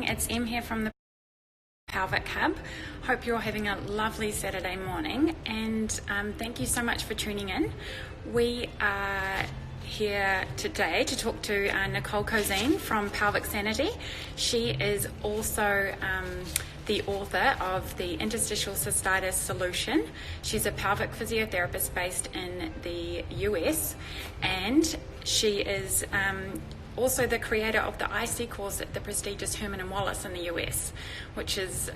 it's Em here from the Pelvic Hub. Hope you're having a lovely Saturday morning, and thank you so much for tuning in. We are here today to talk to Nicole Cozean from Pelvic Sanity. She is also the author of the Interstitial Cystits solution. She's a pelvic physiotherapist based in the US, and she is also the creator of the IC course at the prestigious Herman & Wallace in the US, which is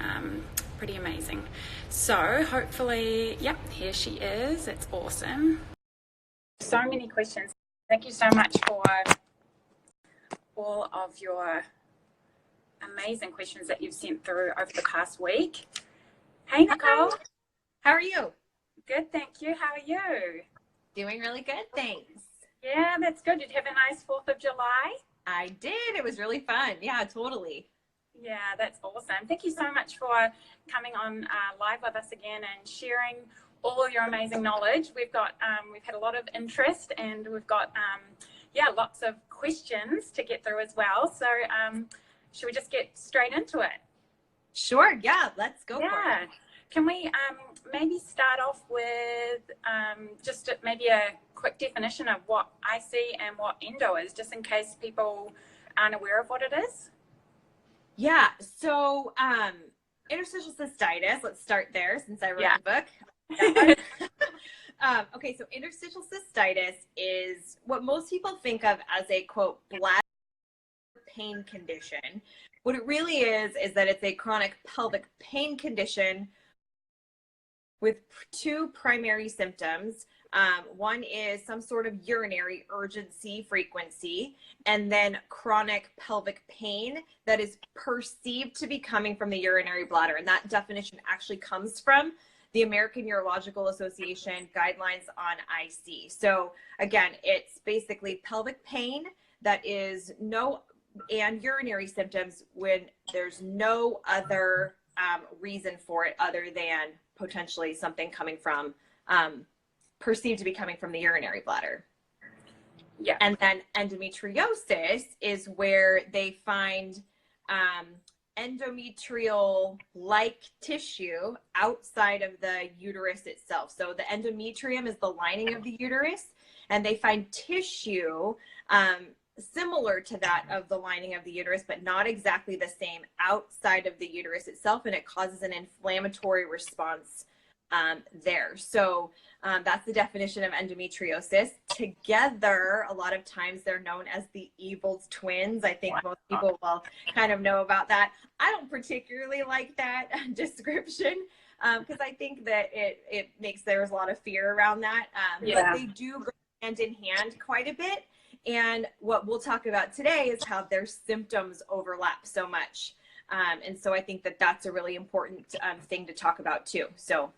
pretty amazing. So hopefully, yep, here she is. It's awesome. So many questions. Thank you so much for all of your amazing questions that you've sent through over the past week. Hey, Nicole. How are you? Good, thank you. How are you? Doing really good, thanks. Yeah, that's good. Did you have a nice 4th of July? I did. It was really fun. Yeah, totally. Yeah, that's awesome. Thank you so much for coming on live with us again and sharing all your amazing knowledge. We've had a lot of interest, and we've got lots of questions to get through as well. So should we just get straight into it? Sure. Yeah, let's go for it. Can we maybe start off with just maybe a quick definition of what IC and what endo is, just in case people aren't aware of what it is? Yeah. So interstitial cystitis, let's start there since I wrote the book. Okay, so interstitial cystitis is what most people think of as a, quote, bladder pain condition. What it really is that it's a chronic pelvic pain condition with two primary symptoms. One is some sort of urinary urgency frequency, and then chronic pelvic pain that is perceived to be coming from the urinary bladder. And that definition actually comes from the American Urological Association guidelines on IC. So again, it's basically pelvic pain that is and urinary symptoms when there's no other reason for it other than potentially something coming from, perceived to be coming from the urinary bladder. Yeah. And then endometriosis is where they find endometrial-like tissue outside of the uterus itself. So the endometrium is the lining of the uterus, and they find tissue similar to that of the lining of the uterus, but not exactly the same outside of the uterus itself, and it causes an inflammatory response there. So that's the definition of endometriosis. Together, a lot of times they're known as the evil twins. I think most people will kind of know about that. I don't particularly like that description because I think that it makes there's a lot of fear around that. But they do go hand in hand quite a bit. And what we'll talk about today is how their symptoms overlap so much. And so I think that that's a really important thing to talk about too. So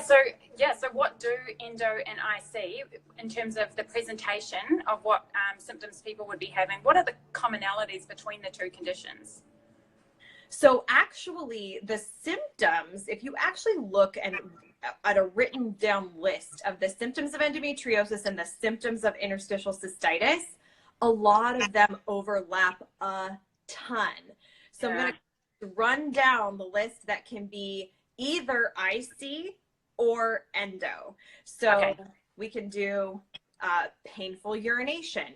so what do endo and IC in terms of the presentation of what symptoms people would be having? What are the commonalities between the two conditions? So actually the symptoms, if you actually look at a written down list of the symptoms of endometriosis and the symptoms of interstitial cystitis, a lot of them overlap a ton. So I'm going to run down the list that can be either IC or endo. So we can do painful urination,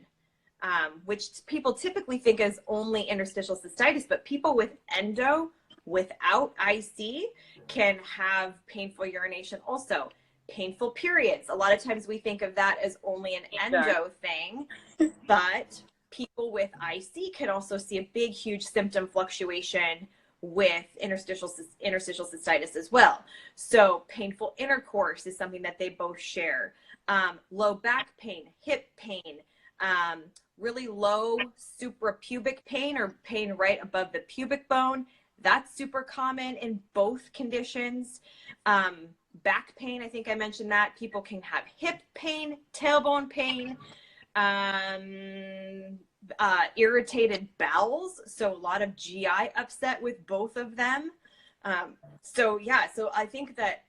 which people typically think is only interstitial cystitis, but people with endo without IC can have painful urination also. Painful periods. A lot of times we think of that as only an endo thing, but people with IC can also see a big, huge symptom fluctuation with interstitial cystitis as well. So painful intercourse is something that they both share. Low back pain, hip pain, really low suprapubic pain or pain right above the pubic bone. That's super common in both conditions. Back pain, I think I mentioned that. People can have hip pain, tailbone pain, irritated bowels. So a lot of GI upset with both of them. So I think that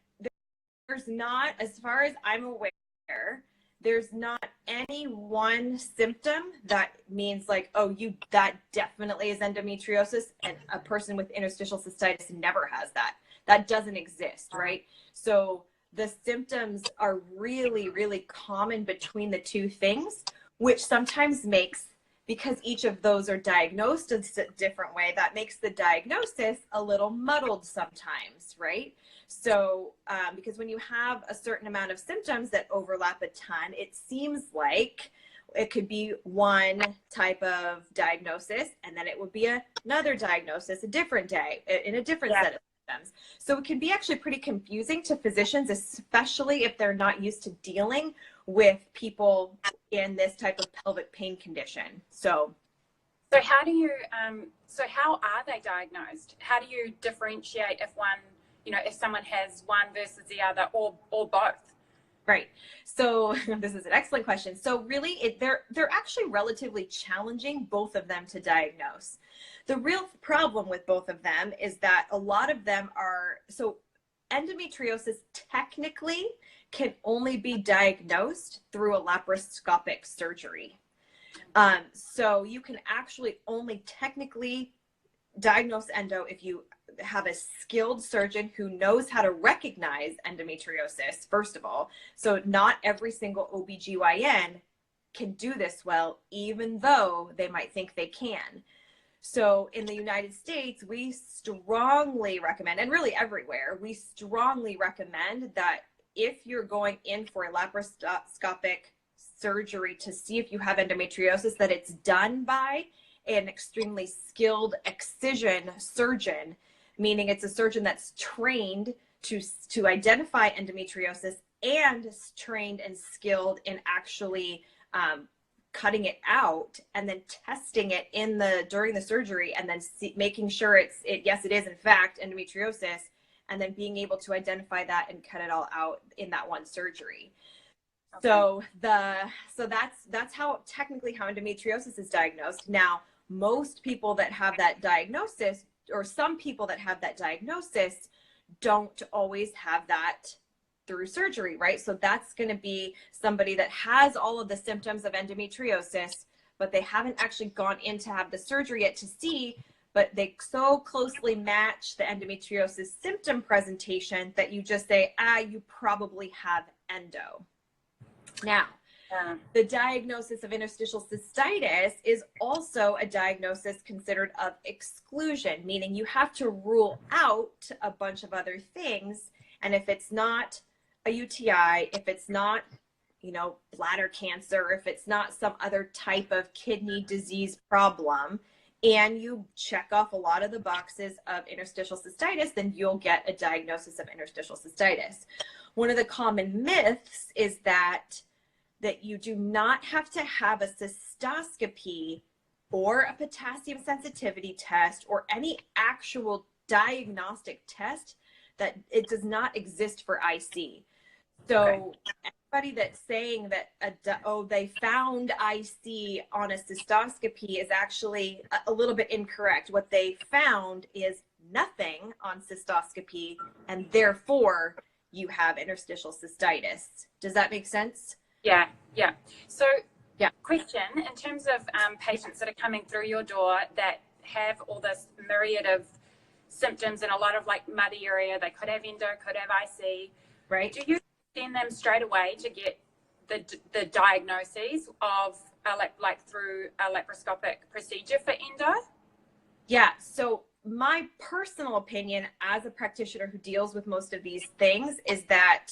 there's not, as far as I'm aware, there's not any one symptom that means like, oh, that definitely is endometriosis, and a person with interstitial cystitis never has that. That doesn't exist, right? So the symptoms are really, really common between the two things, which sometimes makes, because each of those are diagnosed in a different way, that makes the diagnosis a little muddled sometimes, right? So, because when you have a certain amount of symptoms that overlap a ton, it seems like it could be one type of diagnosis, and then it would be another diagnosis a different day in a different set of symptoms. So it can be actually pretty confusing to physicians, especially if they're not used to dealing with people in this type of pelvic pain condition. So how do you, how are they diagnosed? How do you differentiate if one, if someone has one versus the other, or both? Right. So this is an excellent question. So really, they're actually relatively challenging, both of them, to diagnose. The real problem with both of them is that a lot of them are, so endometriosis technically can only be diagnosed through a laparoscopic surgery. So you can actually only technically diagnose endo if you have a skilled surgeon who knows how to recognize endometriosis, first of all. So not every single OBGYN can do this well, even though they might think they can. So in the United States, we strongly recommend, and really everywhere, we strongly recommend that if you're going in for a laparoscopic surgery to see if you have endometriosis, that it's done by an extremely skilled excision surgeon, meaning it's a surgeon that's trained to identify endometriosis and is trained and skilled in actually cutting it out and then testing it during the surgery, and then making sure yes, it is in fact endometriosis, and then being able to identify that and cut it all out in that one surgery. Okay. So that's how technically how endometriosis is diagnosed. Now, most people that have that diagnosis, or some people that have that diagnosis, don't always have that through surgery, right? So that's going to be somebody that has all of the symptoms of endometriosis, but they haven't actually gone in to have the surgery yet to see, but they so closely match the endometriosis symptom presentation that you just say, you probably have endo. Now, the diagnosis of interstitial cystitis is also a diagnosis considered of exclusion, meaning you have to rule out a bunch of other things. And if it's not a UTI, if it's not, bladder cancer, if it's not some other type of kidney disease problem, and you check off a lot of the boxes of interstitial cystitis, then you'll get a diagnosis of interstitial cystitis. One of the common myths is that you do not have to have a cystoscopy or a potassium sensitivity test or any actual diagnostic test, that it does not exist for IC. So anybody that's saying that, they found IC on a cystoscopy is actually a little bit incorrect. What they found is nothing on cystoscopy, and therefore you have interstitial cystitis. Does that make sense? Yeah. So, question, in terms of patients that are coming through your door that have all this myriad of symptoms and a lot of like muddy area, they could have endo, could have IC, right? Do you send them straight away to get the diagnoses of through a laparoscopic procedure for endo? Yeah. So my personal opinion as a practitioner who deals with most of these things is that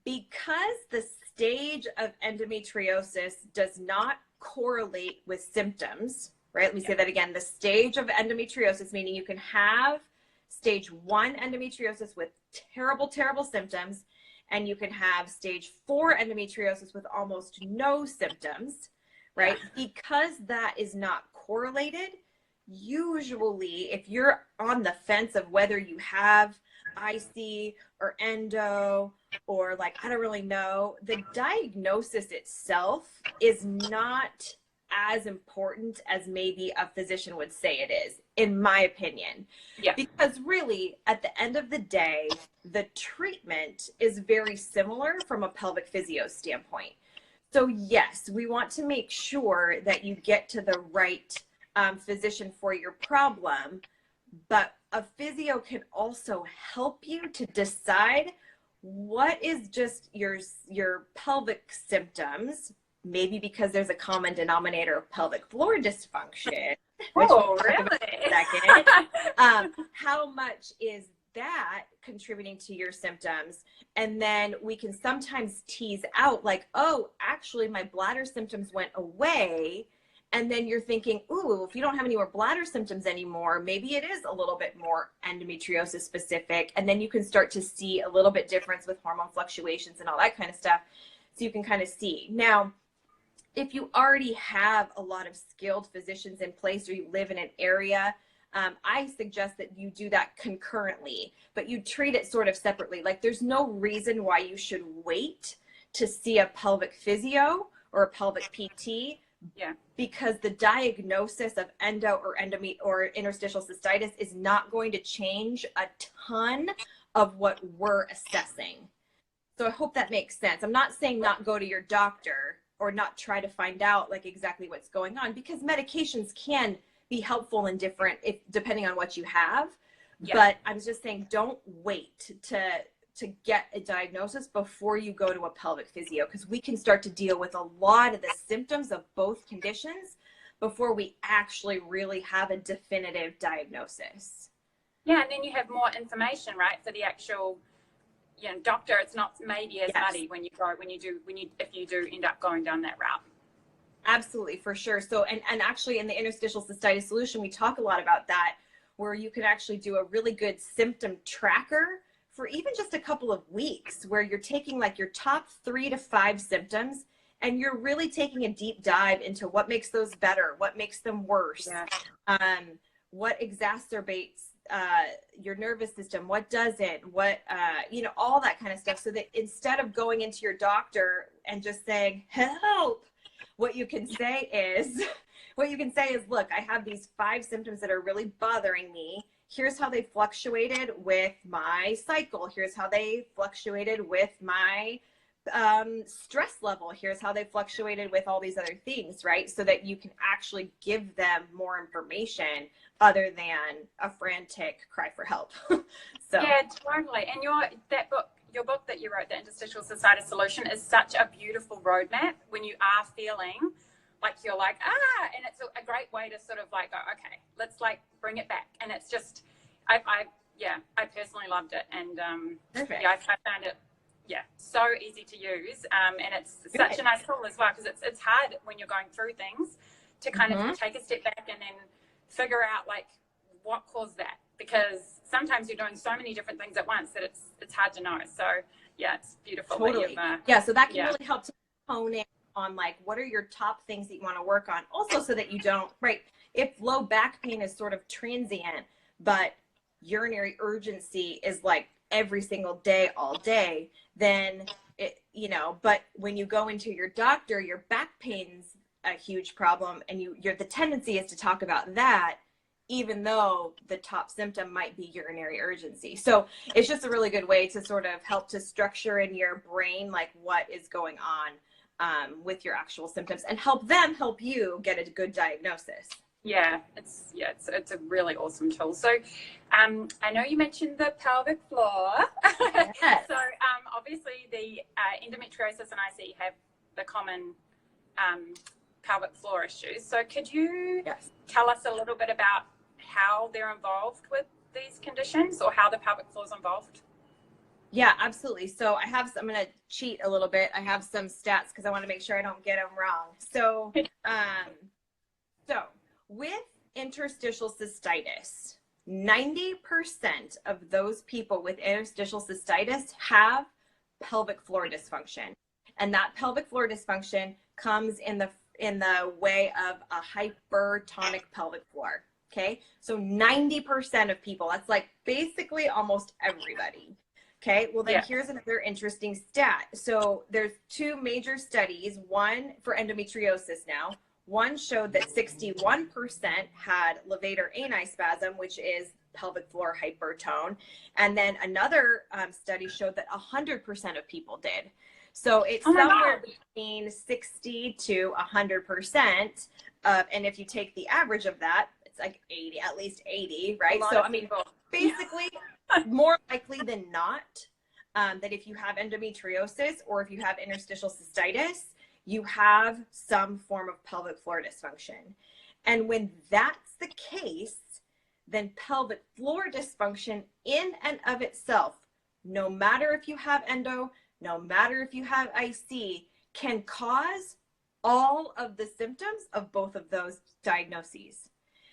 because the stage of endometriosis does not correlate with symptoms, right? Let me say that again. The stage of endometriosis, meaning you can have stage 1 endometriosis with terrible, terrible symptoms, and you can have stage 4 endometriosis with almost no symptoms, right? Because that is not correlated, usually if you're on the fence of whether you have IC or endo, or I don't really know, the diagnosis itself is not as important as maybe a physician would say it is, in my opinion. Yeah. Because really, at the end of the day, the treatment is very similar from a pelvic physio standpoint. So yes, we want to make sure that you get to the right physician for your problem, but a physio can also help you to decide what is just your pelvic symptoms, maybe because there's a common denominator of pelvic floor dysfunction, which Oh, we'll talk about in a second. How much is that contributing to your symptoms? And then we can sometimes tease out like, oh, actually my bladder symptoms went away. And then you're thinking, ooh, if you don't have any more bladder symptoms anymore, maybe it is a little bit more endometriosis specific. And then you can start to see a little bit difference with hormone fluctuations and all that kind of stuff. So you can kind of see. Now, if you already have a lot of skilled physicians in place, or you live in an area, I suggest that you do that concurrently, but you treat it sort of separately. Like there's no reason why you should wait to see a pelvic physio or a pelvic PT. Yeah. Because the diagnosis of endo or interstitial cystitis is not going to change a ton of what we're assessing. So I hope that makes sense. I'm not saying not go to your doctor or not try to find out like exactly what's going on, because medications can be helpful and different depending on what you have. Yeah. But I'm just saying, don't wait to get a diagnosis before you go to a pelvic physio, because we can start to deal with a lot of the symptoms of both conditions before we actually really have a definitive diagnosis. Yeah, and then you have more information, right, for the actual, doctor. It's not maybe as muddy when if you do end up going down that route. Absolutely, for sure. So, and actually in the interstitial cystitis solution, we talk a lot about that, where you can actually do a really good symptom tracker for even just a couple of weeks, where you're taking like your top 3 to 5 symptoms and you're really taking a deep dive into what makes those better, what makes them worse, what exacerbates your nervous system, what doesn't, what, all that kind of stuff. So that instead of going into your doctor and just saying, help, what you can say is, look, I have these 5 symptoms that are really bothering me. Here's how they fluctuated with my cycle. Here's how they fluctuated with my stress level. Here's how they fluctuated with all these other things, right? So that you can actually give them more information other than a frantic cry for help. So yeah, totally. And your book that you wrote, The Interstitial Cystits Solution, is such a beautiful roadmap when you are feeling like you're like, and it's a great way to sort of like go, okay, let's like bring it back. And it's just, I personally loved it. And I found it, so easy to use. And it's such a nice tool as well, because it's hard when you're going through things to kind of take a step back and then figure out like what caused that, because sometimes you're doing so many different things at once that it's hard to know. So yeah, it's beautiful. Totally. So that can really help to hone in on like, what are your top things that you want to work on? Also, so that you don't, if low back pain is sort of transient, but urinary urgency is like every single day, all day, then but when you go into your doctor, your back pain's a huge problem, and the tendency is to talk about that, even though the top symptom might be urinary urgency. So it's just a really good way to sort of help to structure in your brain like what is going on with your actual symptoms, and help you get a good diagnosis. Yeah, it's a really awesome tool. So I know you mentioned the pelvic floor. Yes. So obviously the endometriosis and IC have the common pelvic floor issues. So could you tell us a little bit about how they're involved with these conditions, or how the pelvic floor is involved? Yeah, absolutely. So I'm going to cheat a little bit. I have some stats because I want to make sure I don't get them wrong. So, with interstitial cystitis, 90% of those people with interstitial cystitis have pelvic floor dysfunction. And that pelvic floor dysfunction comes in the way of a hypertonic pelvic floor. Okay. So 90% of people, that's like basically almost everybody. Okay, well then here's another interesting stat. So there's 2 major studies, one for endometriosis now. One showed that 61% had levator ani spasm, which is pelvic floor hypertone. And then another study showed that 100% of people did. So it's Oh my somewhere God. between 60 to 100%. And if you take the average of that, it's like 80, at least 80, right? So, I mean, basically, more likely than not, that if you have endometriosis or if you have interstitial cystitis, you have some form of pelvic floor dysfunction. And when that's the case, then pelvic floor dysfunction in and of itself, no matter if you have endo, no matter if you have IC, can cause all of the symptoms of both of those diagnoses.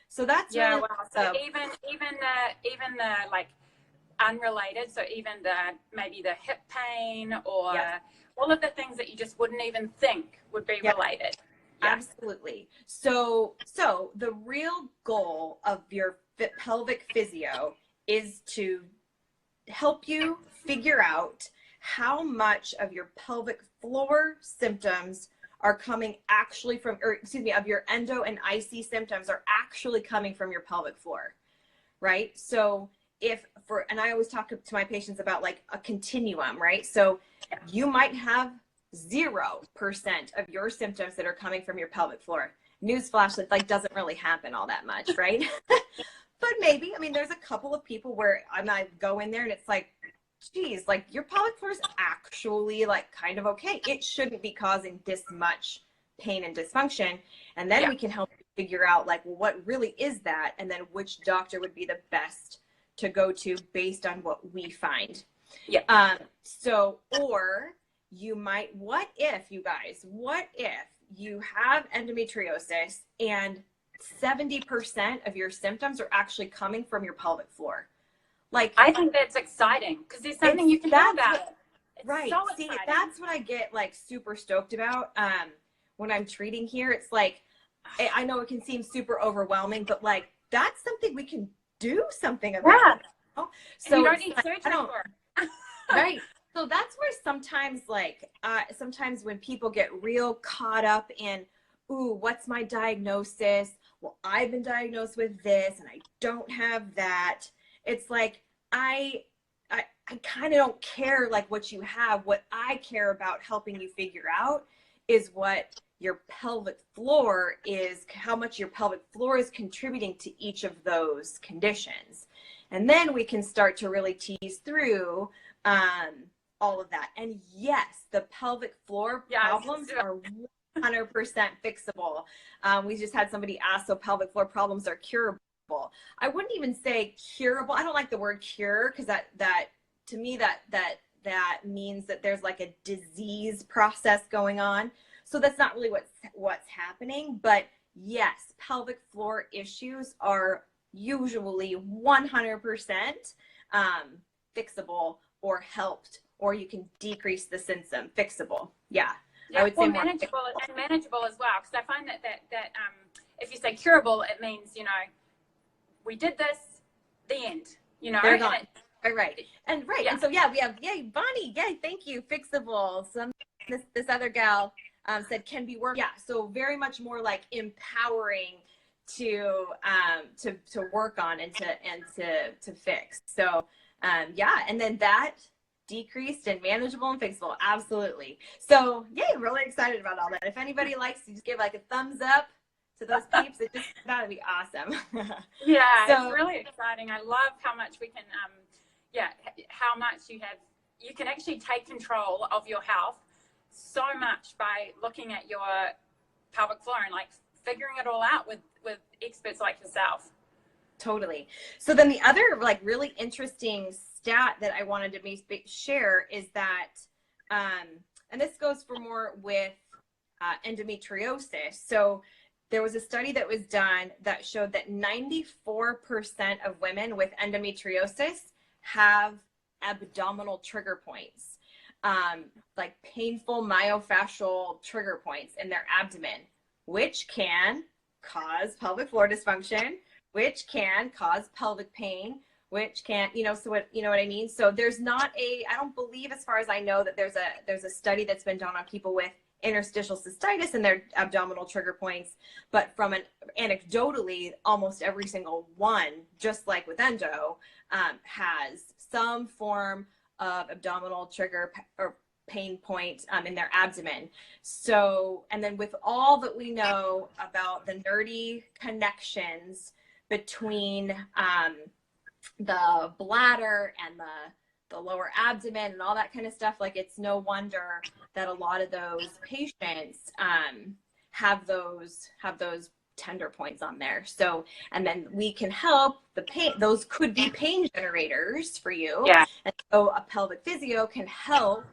So that's really so even the like unrelated, so even the maybe the hip pain or all of the things that you just wouldn't even think would be related. Absolutely. So the real goal of your pelvic physio is to help you figure out how much of your pelvic floor symptoms are coming actually from, or excuse me, of your endo and IC symptoms are actually coming from your pelvic floor, right? So and I always talk to my patients about like a continuum, right? So you might have 0% of your symptoms that are coming from your pelvic floor. Newsflash, that like doesn't really happen all that much, right? But maybe, I mean, there's a couple of people where I might go in there and it's like, geez, like your pelvic floor is actually like kind of okay. It shouldn't be causing this much pain and dysfunction. And then we can help you figure out like, well, what really is that? And then which doctor would be the best to go to based on what we find. Or you might, what if you have endometriosis and 70% of your symptoms are actually coming from your pelvic floor? Like, I think that's exciting because there's something you can do about it. Right. So see, that's what I get like super stoked about when I'm treating here. It's like, I know it can seem super overwhelming, but like that's something we can do something about. You know? So and you don't need surgery for it. Right. So that's where sometimes like sometimes when people get real caught up in, ooh, what's my diagnosis? Well, I've been diagnosed with this and I don't have that. It's like I kind of don't care like what you have. What I care about helping you figure out is what your pelvic floor is, how much your pelvic floor is contributing to each of those conditions. And then we can start to really tease through all of that. And yes, the pelvic floor problems are 100% fixable. We just had somebody ask, so pelvic floor problems are curable. I wouldn't even say curable. I don't like the word cure because that to me that means that there's like a disease process going on. So that's not really what's happening. But yes, pelvic floor issues are usually 100% fixable or helped, or you can decrease the symptom. Fixable. I would say manageable as well, because I find that if you say curable, it means, you know, we did this, the end, you know. They're gone. Right. And so we have Bonnie, thank you, fixable. This other gal said can be worked. So very much more like empowering to work on and to fix. So and then that decreased and manageable and fixable. Absolutely. So really excited about all that. If anybody likes to just give like a thumbs up to those peeps, that would be awesome. So, it's really exciting. I love how much we can how much you can actually take control of your health so much by looking at your pelvic floor and like figuring it all out with experts like yourself. Totally. So then the other like really interesting stat that I wanted to share is that, and this goes for more with endometriosis. So there was a study that was done that showed that 94% of women with endometriosis have abdominal trigger points, like painful myofascial trigger points in their abdomen, which can cause pelvic floor dysfunction, which can cause pelvic pain, which can, so what I mean? So there's not I don't believe, as far as I know, that there's a study that's been done on people with interstitial cystitis and their abdominal trigger points, but from anecdotally, almost every single one, just like with endo, has some form of abdominal trigger or pain point in their abdomen. So, and then with all that we know about the nerdy connections between the bladder and the lower abdomen and all that kind of stuff, like it's no wonder that a lot of those patients have those tender points on there. So, and then we can help the pain. Those could be pain generators for you. Yeah. And so a pelvic physio can help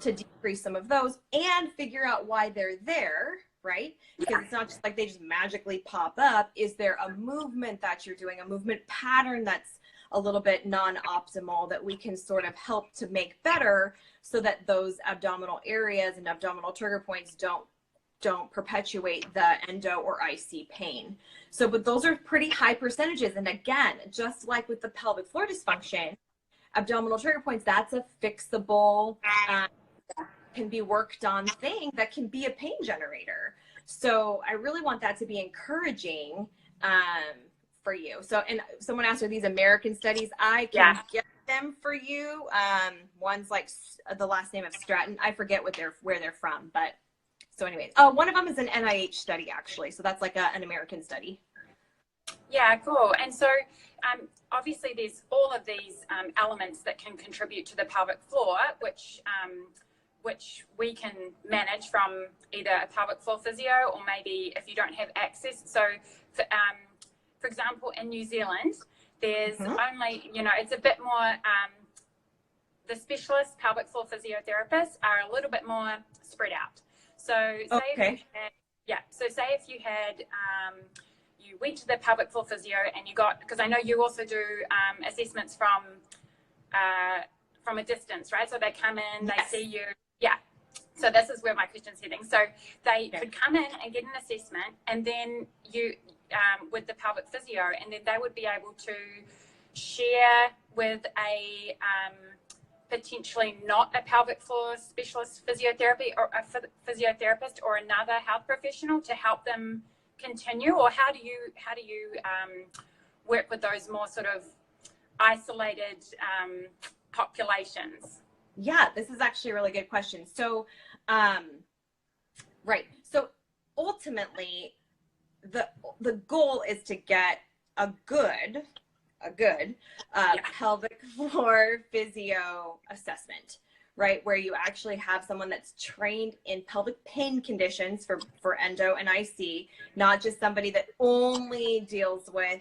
to decrease some of those and figure out why they're there, right? Because it's not just like they just magically pop up. Is there a movement that you're doing, a movement pattern that's a little bit non-optimal that we can sort of help to make better so that those abdominal areas and abdominal trigger points don't perpetuate the endo or IC pain. So, but those are pretty high percentages. And again, just like with the pelvic floor dysfunction, abdominal trigger points, that's a fixable, can be worked on thing that can be a pain generator. So I really want that to be encouraging for you. So, and someone asked, are these American studies? I can get them for you. One's like the last name of Stratton. I forget where they're from, but so anyways, one of them is an NIH study actually. So that's like an American study. Yeah, cool. And so obviously there's all of these elements that can contribute to the pelvic floor, which we can manage from either a pelvic floor physio or maybe if you don't have access. So for example, in New Zealand, there's only, it's a bit more, the specialist pelvic floor physiotherapists are a little bit more spread out. So say if you had, you went to the pelvic floor physio and you got, because I know you also do assessments from a distance, right? So they come in, they see you. Yeah. So this is where my question's heading. So they could come in and get an assessment, and then you, with the pelvic physio, and then they would be able to share with a potentially not a pelvic floor specialist physiotherapy or a physiotherapist or another health professional to help them continue, or how do you work with those more sort of isolated populations? Yeah, this is actually a really good question. So, right. So ultimately, the goal is to get a good pelvic floor physio assessment, right? Where you actually have someone that's trained in pelvic pain conditions for endo and IC, not just somebody that only deals with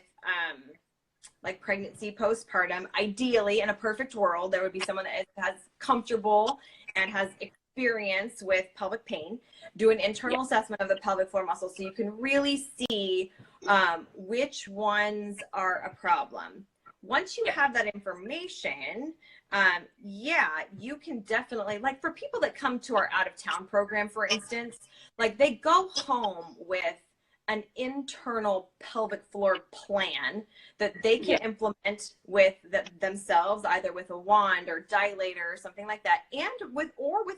like pregnancy, postpartum. Ideally, in a perfect world, there would be someone that has comfortable and has experience with pelvic pain. Do an internal assessment of the pelvic floor muscles so you can really see which ones are a problem. Once you have that information, you can definitely, like for people that come to our out of town program, for instance, like they go home with an internal pelvic floor plan that they can implement with themselves, either with a wand or dilator or something like that, and with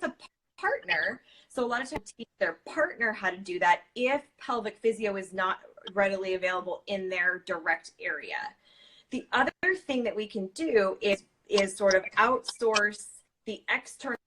a partner. So a lot of times teach their partner how to do that if pelvic physio is not readily available in their direct area. The other thing that we can do is sort of outsource the external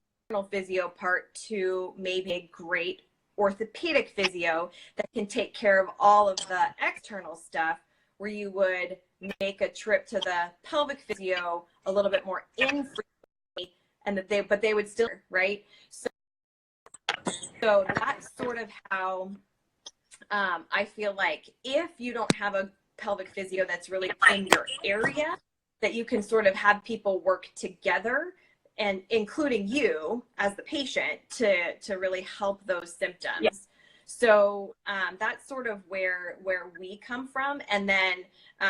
physio part to maybe a great orthopedic physio that can take care of all of the external stuff, where you would make a trip to the pelvic physio a little bit more infrequently, and but they would still, right? So that's sort of how I feel like if you don't have a pelvic physio that's really in your area, that you can sort of have people work together, and including you as the patient, to really help those symptoms. So that's sort of where we come from. And then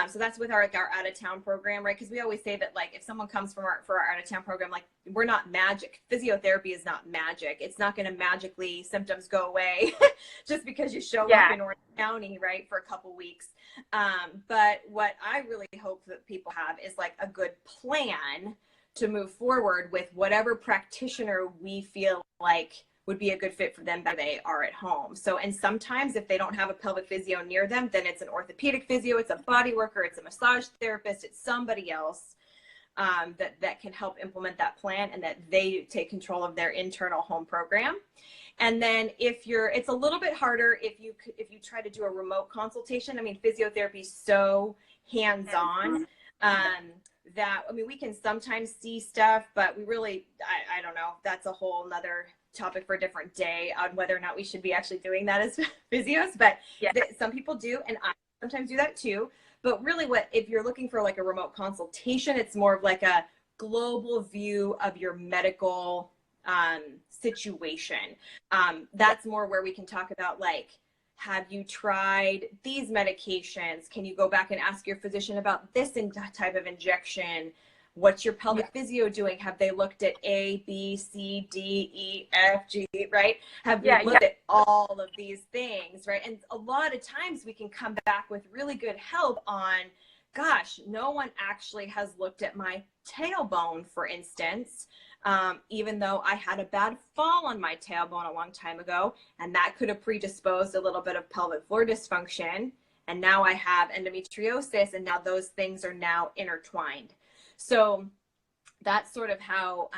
so that's with our out of town program, right? Because we always say that, like, if someone comes for our out of town program, like, we're not magic. Physiotherapy is not magic. It's not going to magically symptoms go away just because you show up in Orange County, right, for a couple weeks. But what I really hope that people have is like a good plan to move forward with whatever practitioner we feel like would be a good fit for them where they are at home. So, and sometimes if they don't have a pelvic physio near them, then it's an orthopedic physio, it's a body worker, it's a massage therapist, it's somebody else. that can help implement that plan, and that they take control of their internal home program. And then it's a little bit harder if you try to do a remote consultation. I mean, physiotherapy is so hands-on that, I mean, we can sometimes see stuff, but we really, I don't know, that's a whole nother topic for a different day on whether or not we should be actually doing that as physios. But some people do, and I sometimes do that too. But really, if you're looking for like a remote consultation, it's more of like a global view of your medical situation. That's more where we can talk about, like, have you tried these medications? Can you go back and ask your physician about this type of injection? What's your pelvic physio doing? Have they looked at A, B, C, D, E, F, G, right? Have you looked at all of these things, right? And a lot of times we can come back with really good help on, gosh, no one actually has looked at my tailbone, for instance, even though I had a bad fall on my tailbone a long time ago, and that could have predisposed a little bit of pelvic floor dysfunction. And now I have endometriosis, and now those things are now intertwined. So that's sort of how,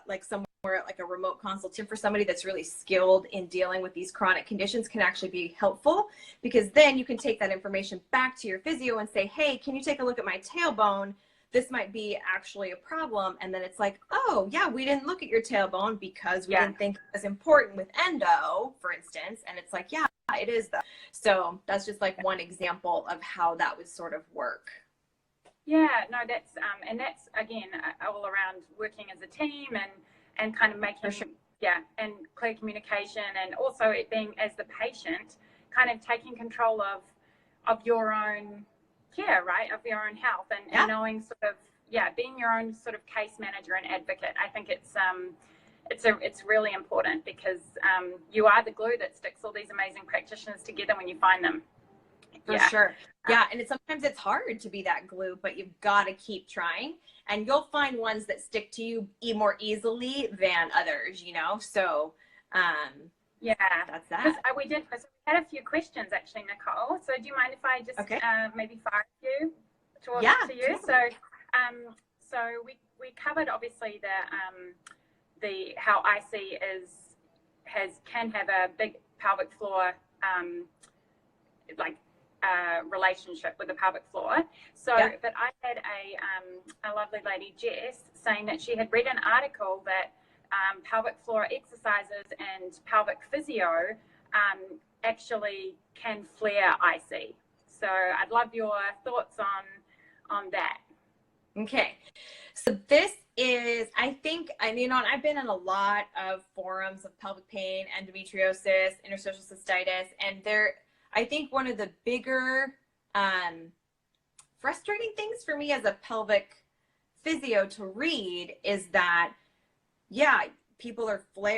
like somewhere like a remote consultation for somebody that's really skilled in dealing with these chronic conditions can actually be helpful, because then you can take that information back to your physio and say, hey, can you take a look at my tailbone? This might be actually a problem. And then it's like, oh yeah, we didn't look at your tailbone because we didn't think it was important with endo, for instance. And it's like, yeah, it is though. So that's just like one example of how that would sort of work. Yeah, no, that's and that's again all around working as a team and kind of making and clear communication, and also it being, as the patient, kind of taking control of your own care, right, of your own health, and knowing sort of being your own sort of case manager and advocate. I think it's really important, because you are the glue that sticks all these amazing practitioners together when you find them. For sure. Yeah. And sometimes it's hard to be that glue, but you've got to keep trying, and you'll find ones that stick to you more easily than others, you know? So, that's that. We had a few questions actually, Nicole. So do you mind if I just maybe fire a few to you? Totally. So we covered obviously the how IC can have a big pelvic floor relationship with the pelvic floor. So, but I had a lovely lady, Jess, saying that she had read an article that pelvic floor exercises and pelvic physio actually can flare IC. So I'd love your thoughts on that. Okay. So this is, I think, and I've been in a lot of forums of pelvic pain, endometriosis, interstitial cystitis, and I think one of the bigger frustrating things for me as a pelvic physio to read is that,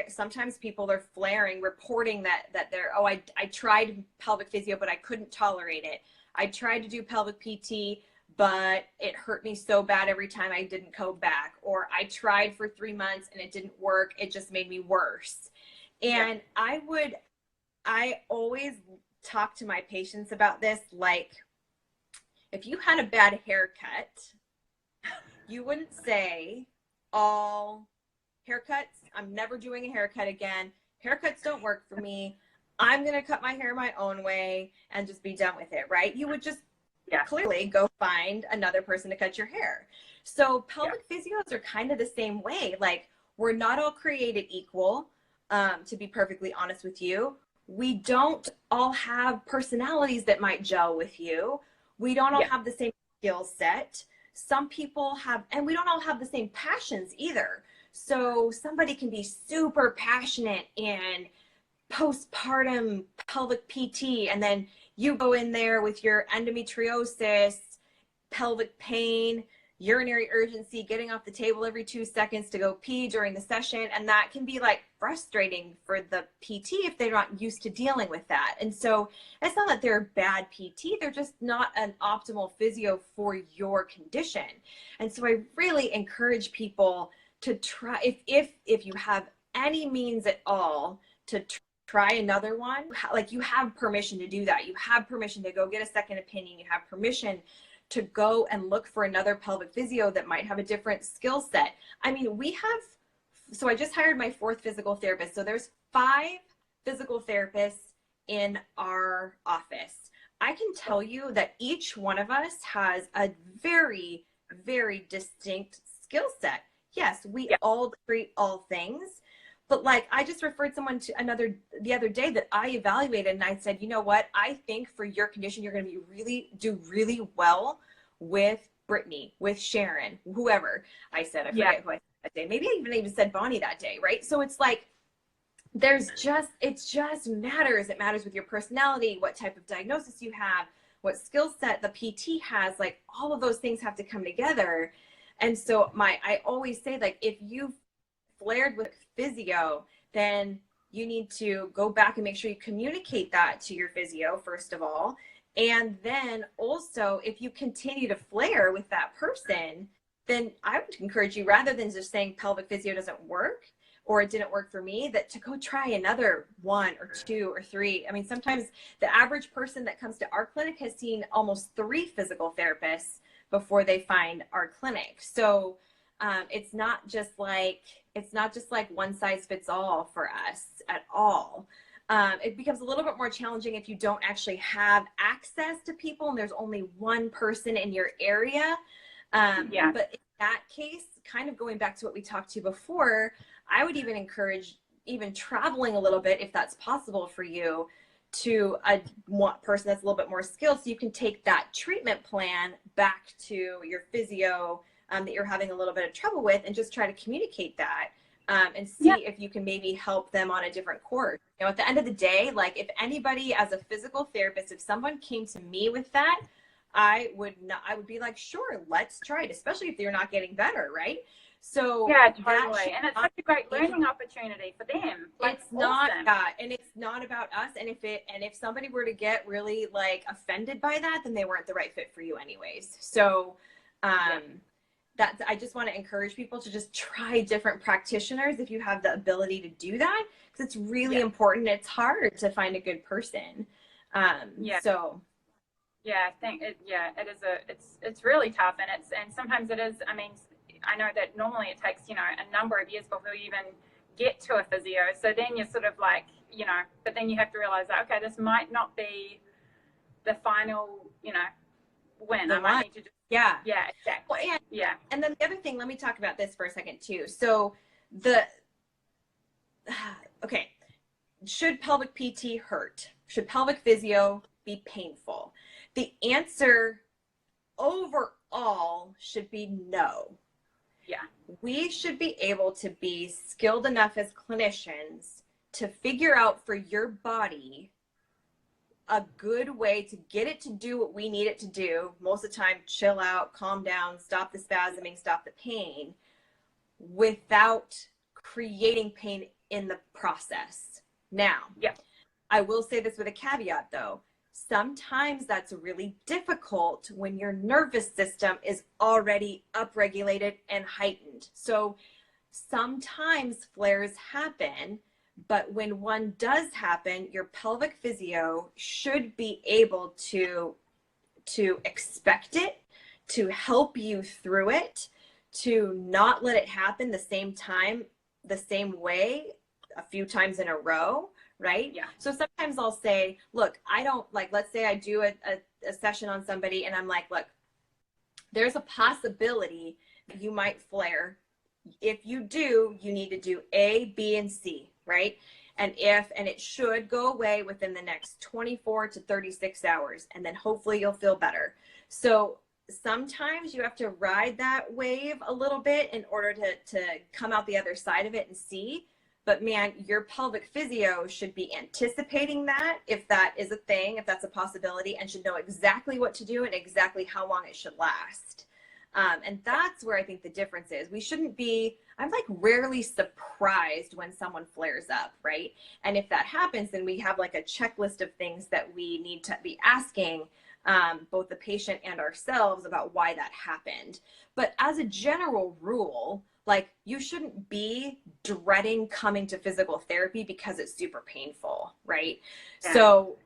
sometimes people are flaring, reporting that they're, I tried pelvic physio, but I couldn't tolerate it. I tried to do pelvic PT, but it hurt me so bad every time I didn't go back. Or I tried for 3 months and it didn't work. It just made me worse. And I always talk to my patients about this. Like, if you had a bad haircut, you wouldn't say, all haircuts, I'm never doing a haircut again. Haircuts don't work for me. I'm going to cut my hair my own way and just be done with it, right? You would just clearly go find another person to cut your hair. So pelvic physios are kind of the same way. Like, we're not all created equal, to be perfectly honest with you. We don't all have personalities that might gel with you. We don't all have the same skill set. Some people have, and we don't all have the same passions either. So somebody can be super passionate in postpartum pelvic PT, and then you go in there with your endometriosis, pelvic pain, urinary urgency, getting off the table every 2 seconds to go pee during the session. And that can be like frustrating for the PT if they're not used to dealing with that. And so it's not that they're bad PT, they're just not an optimal physio for your condition. And so I really encourage people to try, if you have any means at all, to try another one. Like, you have permission to do that. You have permission to go get a second opinion. You have permission to go and look for another pelvic physio that might have a different skill set. I mean, so I just hired my 4th physical therapist. So there's 5 physical therapists in our office. I can tell you that each one of us has a very, very distinct skill set. Yes, we all treat all things, but like I just referred someone to the other day that I evaluated, and I said, you know what? I think for your condition, you're going to do really well with Brittany, with Sharon, whoever. I said, I forget who I said that day. Maybe I even said Bonnie that day, right? So it's like, it just matters. It matters with your personality, what type of diagnosis you have, what skill set the PT has, like all of those things have to come together. And so I always say, like, if you flared with physio, then you need to go back and make sure you communicate that to your physio, first of all. And then also, if you continue to flare with that person, then I would encourage you, rather than just saying pelvic physio doesn't work, or it didn't work for me, that to go try another 1 or 2 or 3. I mean, sometimes the average person that comes to our clinic has seen almost 3 physical therapists before they find our clinic. So it's not just like one size fits all for us at all. It becomes a little bit more challenging if you don't actually have access to people and there's only one person in your area. But in that case, kind of going back to what we talked to before, I would even encourage even traveling a little bit, if that's possible for you, to a person that's a little bit more skilled, so you can take that treatment plan back to your physio that you're having a little bit of trouble with, and just try to communicate that and see if you can maybe help them on a different course. You know, at the end of the day, like, if anybody, as a physical therapist, if someone came to me with that, I would be like, sure, let's try it, especially if you're not getting better, right? So yeah, totally. And it's such a great learning opportunity for them. Like, it's not that, and it's not about us. And if somebody were to get really like offended by that, then they weren't the right fit for you anyways. So that I just want to encourage people to just try different practitioners if you have the ability to do that, because it's really important. It's hard to find a good person. So I think it is it's really tough, and sometimes it is. I mean, I know that normally it takes, you know, a number of years before you even get to a physio. So then you're sort of like, you know, but then you have to realize that, okay, this might not be the final, you know, win. I might need to just, exactly. Well, and then the other thing, let me talk about this for a second too. So should pelvic PT hurt? Should pelvic physio be painful? The answer overall should be no. Yeah. We should be able to be skilled enough as clinicians to figure out for your body a good way to get it to do what we need it to do. Most of the time, chill out, calm down, stop the spasming, stop the pain, without creating pain in the process. Now, I will say this with a caveat though. Sometimes that's really difficult when your nervous system is already upregulated and heightened. So sometimes flares happen, but when one does happen, your pelvic physio should be able to expect it, to help you through it, to not let it happen the same time, the same way a few times in a row. Right? Yeah. So sometimes I'll say, look, I don't like, let's say I do a session on somebody and I'm like, look, there's a possibility you might flare. If you do, you need to do A, B, and C, right? And it should go away within the next 24 to 36 hours. And then hopefully you'll feel better. So sometimes you have to ride that wave a little bit in order to come out the other side of it and see. But man, your pelvic physio should be anticipating that, if that is a thing, if that's a possibility, and should know exactly what to do and exactly how long it should last. And that's where I think the difference is. We shouldn't be, I'm like rarely surprised when someone flares up, right? And if that happens, then we have like a checklist of things that we need to be asking both the patient and ourselves about why that happened. But as a general rule, like you shouldn't be dreading coming to physical therapy because it's super painful, right? Yeah. So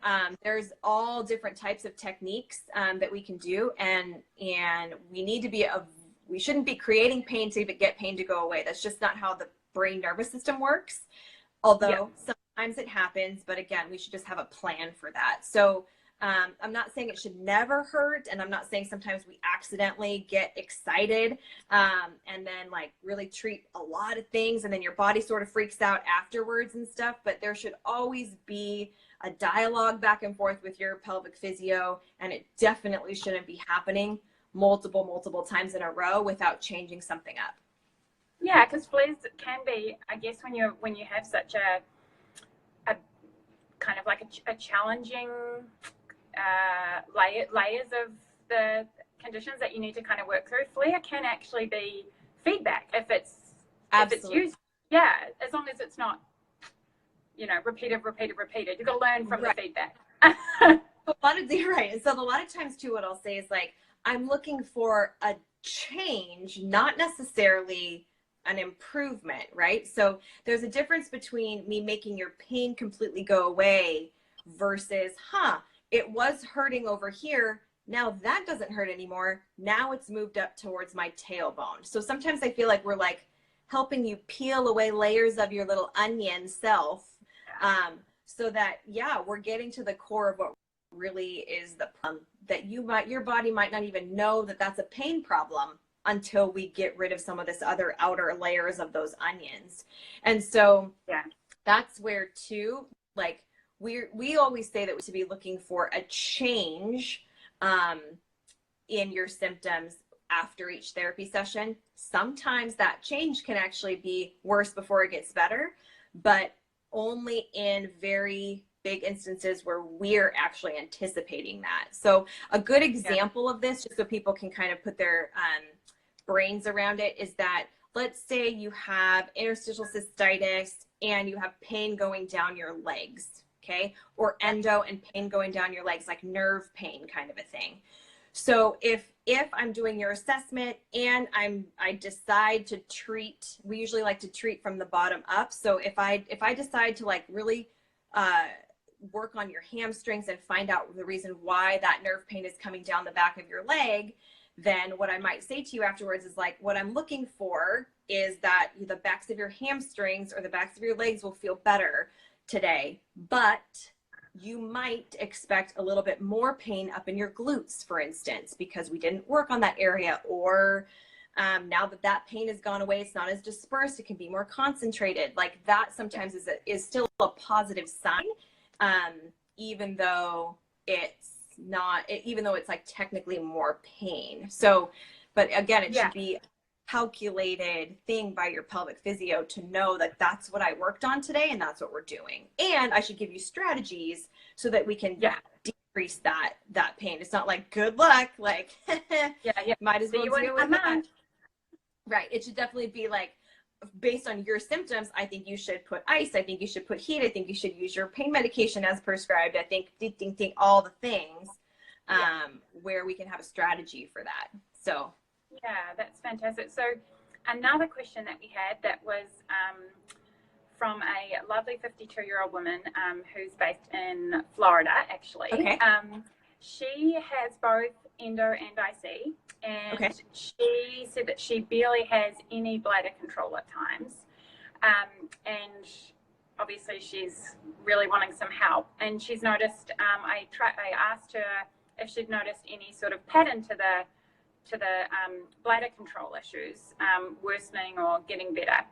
there's all different types of techniques that we can do, and we need to be we shouldn't be creating pain to get pain to go away. That's just not how the brain nervous system works. Although sometimes it happens, but again, we should just have a plan for that. So I'm not saying it should never hurt, and I'm not saying sometimes we accidentally get excited and then like really treat a lot of things, and then your body sort of freaks out afterwards and stuff. But there should always be a dialogue back and forth with your pelvic physio, and it definitely shouldn't be happening multiple times in a row without changing something up. Yeah, because flares can be, I guess, when you have such a kind of like a challenging layers of the conditions that you need to kind of work through. Flare can actually be feedback if it's used. Yeah, as long as it's not, repeated. You've got to learn from the feedback. A lot of times too, what I'll say is like, I'm looking for a change, not necessarily an improvement, right? So there's a difference between me making your pain completely go away versus, it was hurting over here. Now that doesn't hurt anymore. Now it's moved up towards my tailbone. So sometimes I feel like we're like helping you peel away layers of your little onion self, so that, we're getting to the core of what really is the that your body might not even know that that's a pain problem until we get rid of some of this other outer layers of those onions. And so that's where too, like we always say that we should be looking for a change in your symptoms after each therapy session. Sometimes that change can actually be worse before it gets better, but only in very big instances where we're actually anticipating that. So a good example of this, just so people can kind of put their brains around it, is that let's say you have interstitial cystitis and you have pain going down your legs, okay? Or endo and pain going down your legs, like nerve pain kind of a thing. So if I'm doing your assessment and I decide to treat, we usually like to treat from the bottom up. So if I decide to like really work on your hamstrings and find out the reason why that nerve pain is coming down the back of your leg, then what I might say to you afterwards is like, what I'm looking for is that the backs of your hamstrings or the backs of your legs will feel better today, but you might expect a little bit more pain up in your glutes, for instance, because we didn't work on that area, or now that pain has gone away, it's not as dispersed, it can be more concentrated. Like that sometimes is still a positive sign, even though it's not, even though it's like technically more pain. So, but again, it should be a calculated thing by your pelvic physio to know that that's what I worked on today and that's what we're doing. And I should give you strategies so that we can decrease that pain. It's not like good luck, like might as well deal with that. Right. It should definitely be like, based on your symptoms, I think you should put ice. I think you should put heat. I think you should use your pain medication as prescribed. I think all the things where we can have a strategy for that. So yeah, that's fantastic. So another question that we had that was from a lovely 52-year-old woman who's based in Florida, actually. Okay. She has both Endo and IC, and she said that she barely has any bladder control at times. And obviously she's really wanting some help. And she's noticed, I asked her if she'd noticed any sort of pattern to the bladder control issues worsening or getting better.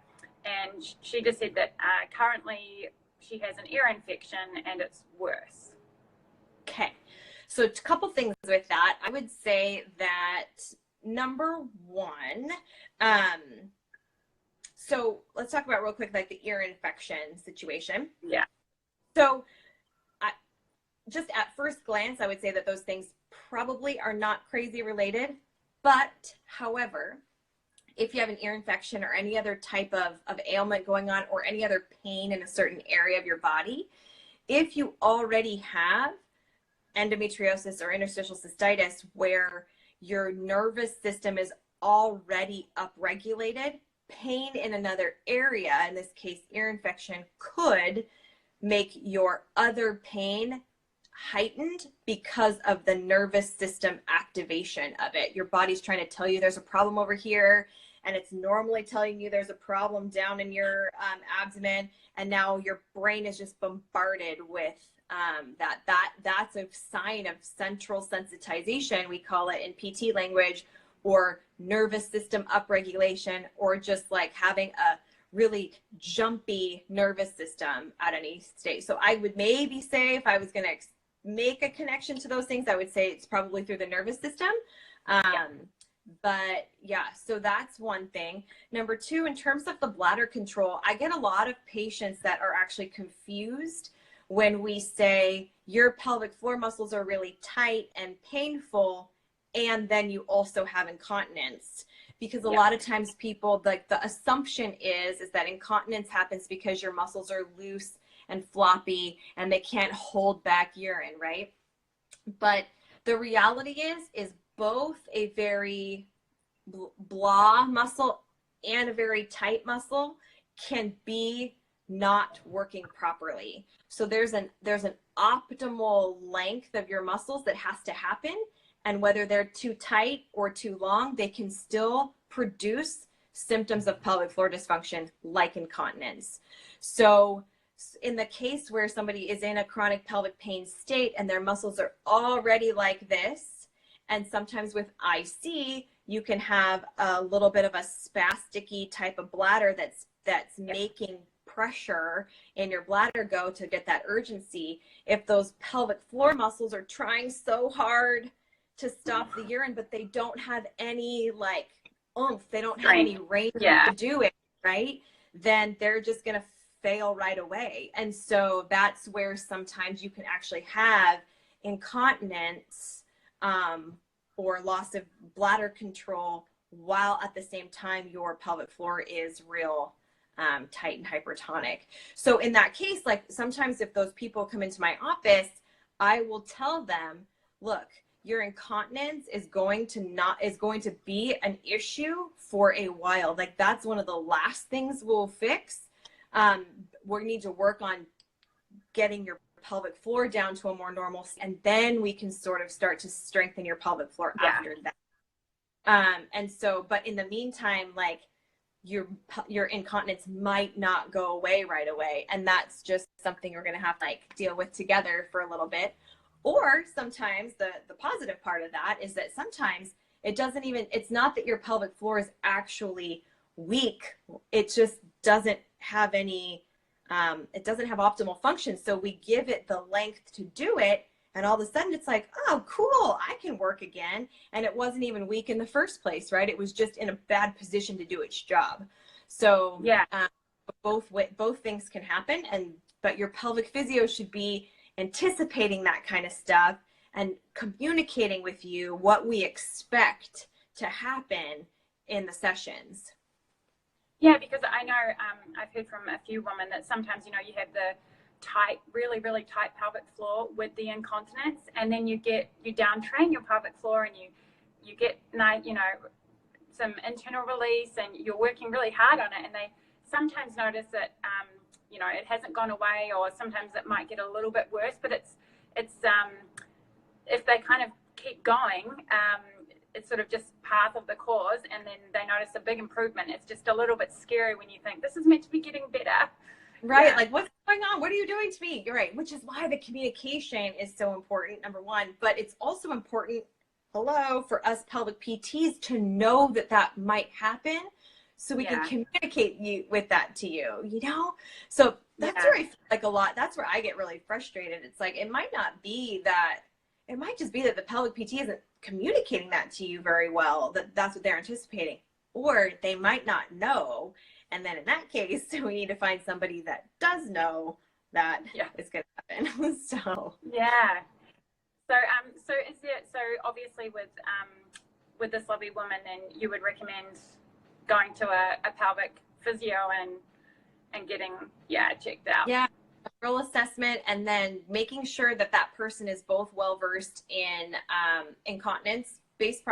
And she just said that currently she has an ear infection and it's worse. Okay. So a couple things with that. I would say that number one, so let's talk about real quick, like the ear infection situation. Yeah. So just at first glance, I would say that those things probably are not crazy related. But however, if you have an ear infection or any other type of ailment going on or any other pain in a certain area of your body, if you already have endometriosis or interstitial cystitis where your nervous system is already upregulated, pain in another area, in this case, ear infection, could make your other pain heightened because of the nervous system activation of it. Your body's trying to tell you there's a problem over here, and it's normally telling you there's a problem down in your abdomen, and now your brain is just bombarded with that's a sign of central sensitization, we call it in PT language, or nervous system upregulation, or just like having a really jumpy nervous system at any stage. So I would maybe say, if I was going to make a connection to those things, I would say it's probably through the nervous system. But yeah, so that's one thing. Number two, in terms of the bladder control, I get a lot of patients that are actually confused when we say your pelvic floor muscles are really tight and painful, and then you also have incontinence. Because a lot of times people, like, the assumption is that incontinence happens because your muscles are loose and floppy and they can't hold back urine, right? But the reality is both a very blah muscle and a very tight muscle can be not working properly. So there's an optimal length of your muscles that has to happen, and whether they're too tight or too long, they can still produce symptoms of pelvic floor dysfunction like incontinence. So in the case where somebody is in a chronic pelvic pain state and their muscles are already like this, and sometimes with IC, you can have a little bit of a spasticky type of bladder that's making pressure in your bladder go to get that urgency. If those pelvic floor muscles are trying so hard to stop the urine, but they don't have any like oomph, they don't have any range to do it, right? Then they're just going to fail right away. And so that's where sometimes you can actually have incontinence or loss of bladder control while at the same time your pelvic floor is real tight and hypertonic. So in that case, like sometimes if those people come into my office, I will tell them, look, your incontinence is going to be an issue for a while. Like that's one of the last things we'll fix. We need to work on getting your pelvic floor down to a more normal, and then we can sort of start to strengthen your pelvic floor after that. And so, but in the meantime, like your incontinence might not go away right away. And that's just something we're going to have to like deal with together for a little bit. Or sometimes the positive part of that is that sometimes it's not that your pelvic floor is actually weak. It just doesn't have any, it doesn't have optimal function. So we give it the length to do it. And all of a sudden it's like, oh, cool, I can work again. And it wasn't even weak in the first place, right? It was just in a bad position to do its job. So both things can happen. But your pelvic physio should be anticipating that kind of stuff and communicating with you what we expect to happen in the sessions. Yeah, because I know I've heard from a few women that sometimes, you have the tight, really, really tight pelvic floor with the incontinence, and then you down train your pelvic floor and you get, some internal release and you're working really hard on it, and they sometimes notice that, it hasn't gone away, or sometimes it might get a little bit worse, but it's if they kind of keep going, it's sort of just path of the cause, and then they notice a big improvement. It's just a little bit scary when you think this is meant to be getting better. Right. Yeah. Like, what's going on? What are you doing to me? You're right. Which is why the communication is so important, number one. But it's also important, for us pelvic PTs to know that might happen, so we can communicate with that to you, So that's where I feel like a lot, that's where I get really frustrated. It's like, it might not be that, it might just be that the pelvic PT isn't communicating that to you very well, that's what they're anticipating. Or they might not know. And then in that case, we need to find somebody that does know that it's going to happen. So So obviously with this lovely woman, then you would recommend going to a pelvic physio and getting checked out. Yeah, a real assessment, and then making sure that person is both well versed in incontinence based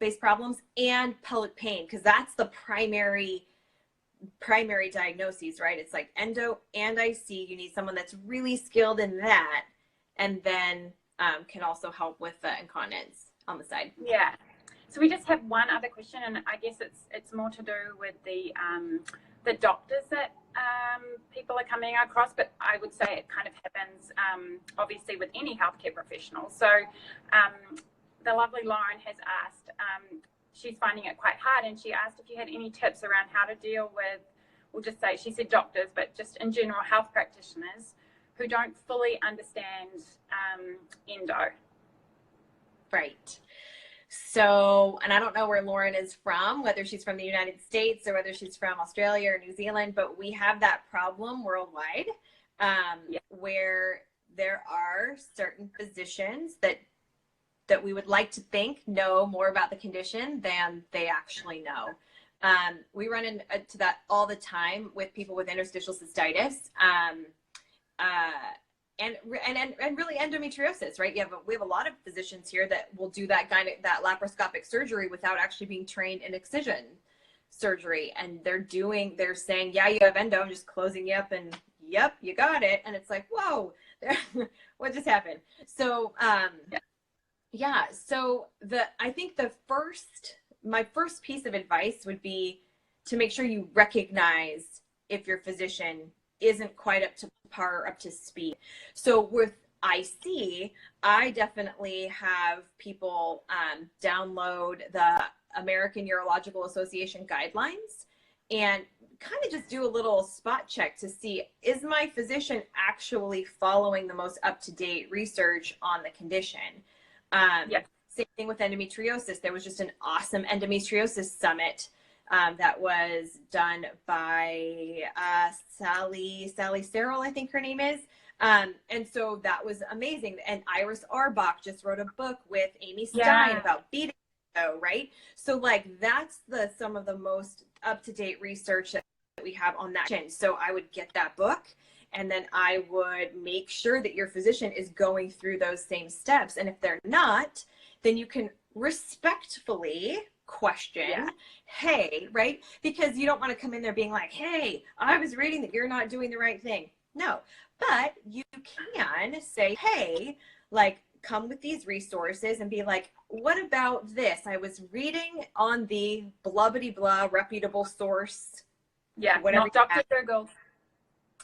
based problems and pelvic pain, because that's the primary diagnoses, right? It's like endo and IC. You need someone that's really skilled in that, and then can also help with the incontinence on the side. Yeah. So we just have one other question, and I guess it's more to do with the doctors that people are coming across, but I would say it kind of happens obviously with any healthcare professional. So the lovely Lauren has asked, she's finding it quite hard, and she asked if you had any tips around how to deal with, we'll just say, she said doctors, but just in general health practitioners who don't fully understand endo. Right. So, and I don't know where Lauren is from, whether she's from the United States or whether she's from Australia or New Zealand, but we have that problem worldwide, where there are certain physicians that we would like to think know more about the condition than they actually know. We run into that all the time with people with interstitial cystitis. And really endometriosis, right? We have a lot of physicians here that will do that laparoscopic surgery without actually being trained in excision surgery. And they're saying, yeah, you have endo, I'm just closing you up and yep, you got it. And it's like, whoa, what just happened? So, so I think my first piece of advice would be to make sure you recognize if your physician isn't quite up to par, up to speed. So with IC, I definitely have people download the American Urological Association guidelines and kind of just do a little spot check to see, is my physician actually following the most up-to-date research on the condition? Same thing with endometriosis. There was just an awesome endometriosis summit that was done by Sally Searle, I think her name is. And so that was amazing. And Iris Arbach just wrote a book with Amy Stein about beating, right? So like that's some of the most up-to-date research that we have on that. So I would get that book, and then I would make sure that your physician is going through those same steps. And if they're not, then you can respectfully question, hey, right? Because you don't want to come in there being like, hey, I was reading that you're not doing the right thing. No, but you can say, hey, like, come with these resources and be like, what about this? I was reading on the blah, blah, reputable source. Yeah, whatever. Not Dr. Google.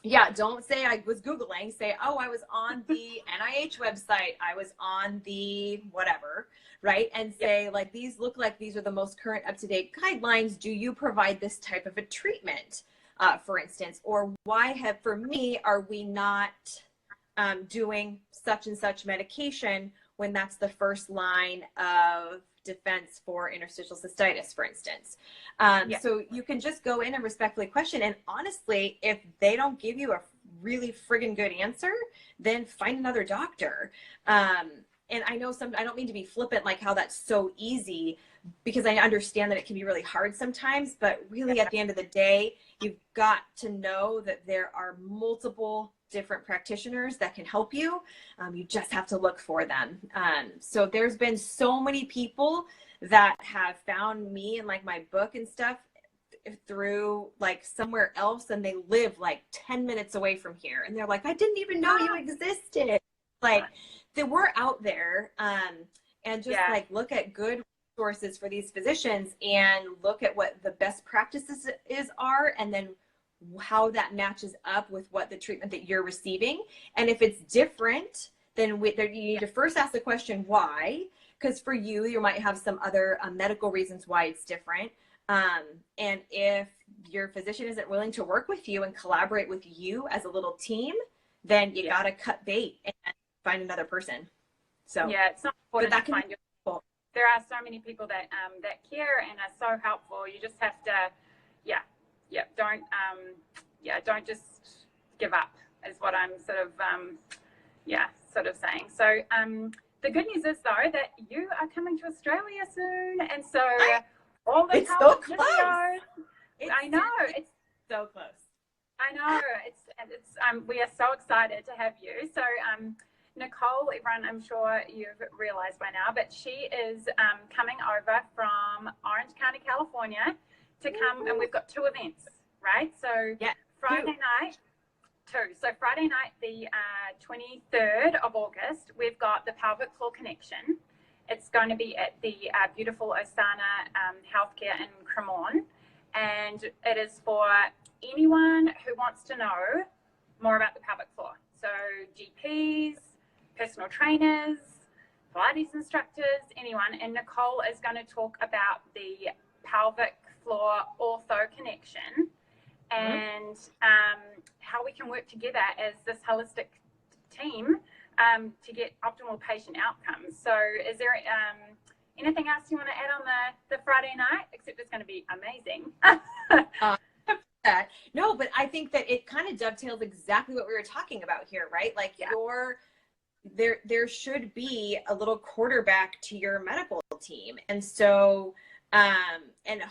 Yeah, don't say I was Googling. Say, oh, I was on the NIH website. I was on the whatever, right? And say, like, these look like these are the most current up-to-date guidelines. Do you provide this type of a treatment, for instance? Or for me, are we not doing such and such medication when that's the first line of defense for interstitial cystitis, for instance? So you can just go in and respectfully question. And honestly, if they don't give you a really friggin' good answer, then find another doctor. And I know I don't mean to be flippant, like how that's so easy, because I understand that it can be really hard sometimes, but really at the end of the day, you've got to know that there are multiple different practitioners that can help you. You just have to look for them. So there's been so many people that have found me and like my book and stuff through like somewhere else, and they live like 10 minutes away from here, and they're like, I didn't even know you existed. Like, that we're out there, and just like look at good resources for these physicians and look at what the best practices are, and then how that matches up with what the treatment that you're receiving. And if it's different, then you need to first ask the question, why? Because for you might have some other medical reasons why it's different. And if your physician isn't willing to work with you and collaborate with you as a little team, then you got to cut bait and find another person. So it's not important to find your people. There are so many people that care and are so helpful. You just have to, don't just give up, is what I'm sort of saying. So the good news is though that you are coming to Australia soon, and so all the it's so close. I know it's so close. I know it's we are so excited to have you. So Nicole, everyone, I'm sure you've realized by now, but she is coming over from Orange County, California to come, and we've got 2 events, right? So Yeah, Friday night, 2. So Friday night, the 23rd of August, we've got the Pelvic Floor Connection. It's going to be at the beautiful Osana Healthcare in Cremorne, and it is for anyone who wants to know more about the pelvic floor. So GPs, personal trainers, Pilates instructors, anyone. And Nicole is going to talk about the pelvic floor ortho connection and how we can work together as this holistic team to get optimal patient outcomes. So is there anything else you want to add on the Friday night, except it's going to be amazing? No, but I think that it kind of dovetails exactly what we were talking about here, right? Like there should be a little quarterback to your medical team. And so, and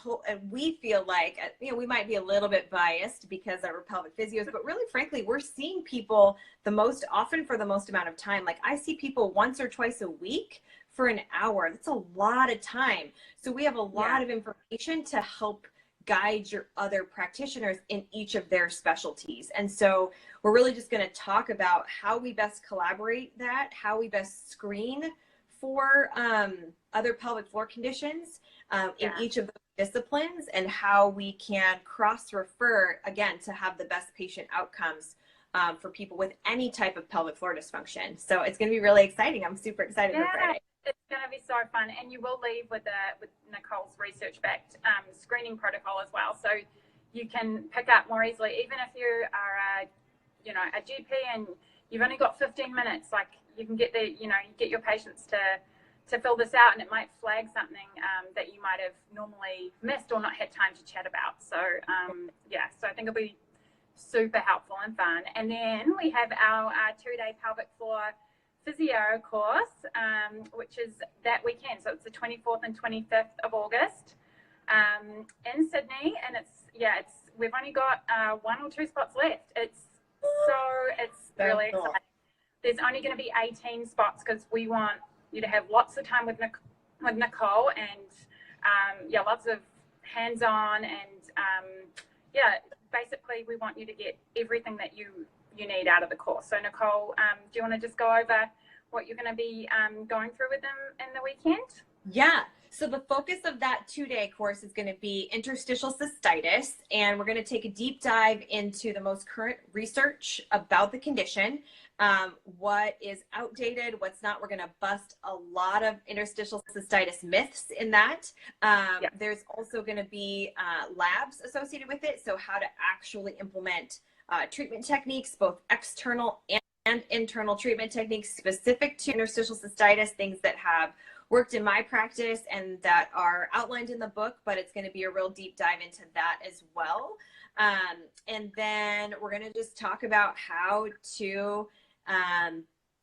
we feel like, we might be a little bit biased because we're pelvic physios, but really frankly, we're seeing people the most often for the most amount of time. Like I see people once or twice a week for an hour. That's a lot of time. So we have a lot of information to help guide your other practitioners in each of their specialties. And so we're really just going to talk about how we best collaborate that, how we best screen for other pelvic floor conditions in each of those disciplines, and how we can cross-refer, again, to have the best patient outcomes for people with any type of pelvic floor dysfunction. So it's going to be really exciting. I'm super excited for Friday. It's going to be so fun, and you will leave with Nicole's research-backed screening protocol as well, so you can pick up more easily. Even if you are a GP and you've only got 15 minutes, like you can get you get your patients to fill this out, and it might flag something that you might have normally missed or not had time to chat about. So so I think it'll be super helpful and fun. And then we have our 2-day pelvic floor physio course, which is that weekend. So it's the 24th and 25th of August in Sydney, and we've only got 1 or 2 spots left. It's really exciting. There's only going to be 18 spots because we want you to have lots of time with Nicole and lots of hands-on and basically we want you to get everything that you need out of the course. So Nicole, do you want to just go over what you're going to be going through with them in the weekend? Yeah. So the focus of that 2-day course is going to be interstitial cystitis, and we're going to take a deep dive into the most current research about the condition, what is outdated, what's not. We're going to bust a lot of interstitial cystitis myths in that. There's also going to be labs associated with it, so how to actually implement treatment techniques, both external and internal treatment techniques specific to interstitial cystitis, things that have worked in my practice and that are outlined in the book, but it's going to be a real deep dive into that as well. And then we're going to just talk about how to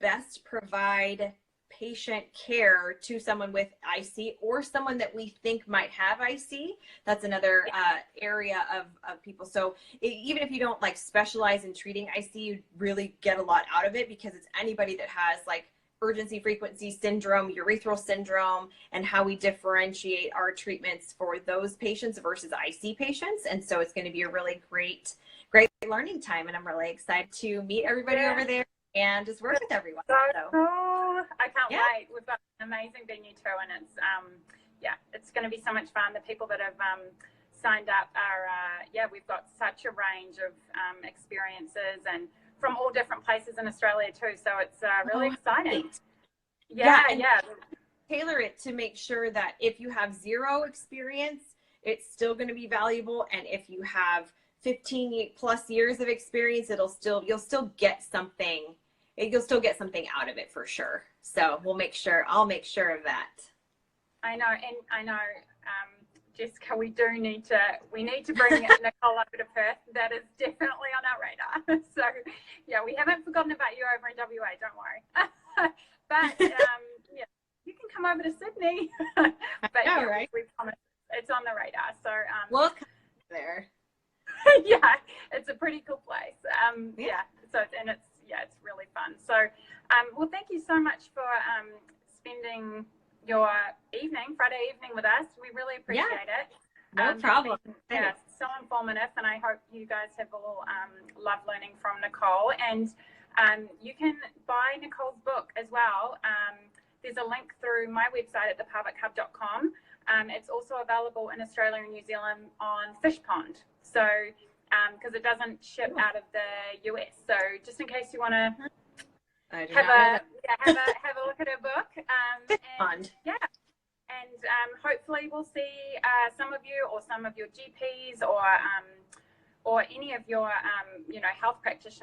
best provide patient care to someone with IC or someone that we think might have IC. That's another area of people. So even if you don't like specialize in treating IC, you really get a lot out of it because it's anybody that has like urgency frequency syndrome, urethral syndrome, and how we differentiate our treatments for those patients versus IC patients. And so it's going to be a really great learning time. And I'm really excited to meet everybody over there and just work with everyone. So cool. I can't wait. We've got an amazing venue too, and it's it's going to be so much fun. The people that have signed up are we've got such a range of experiences and from all different places in Australia too, so it's really exciting. Tailor it to make sure that if you have 0 experience, it's still going to be valuable, and if you have 15 plus years of experience, you'll still get something. You'll still get something out of it for sure. So I'll make sure of that. I know, Jessica, we need to bring Nicole over to Perth. That is definitely on our radar. So we haven't forgotten about you over in WA. Don't worry. But you can come over to Sydney. But right? We promise it's on the radar. So welcome there. It's a pretty cool place. So and it's yeah, it's really fun. So, well, thank you so much for spending your Friday evening with us. We really appreciate it. No problem. Yeah, so informative, and I hope you guys have all loved learning from Nicole. And you can buy Nicole's book as well. There's a link through my website at thepelvichub.com. It's also available in Australia and New Zealand on Fishpond. So, because it doesn't ship out of the US. So, just in case you want to have a look at her book. And hopefully we'll see some of you or some of your GPs or any of your health practitioners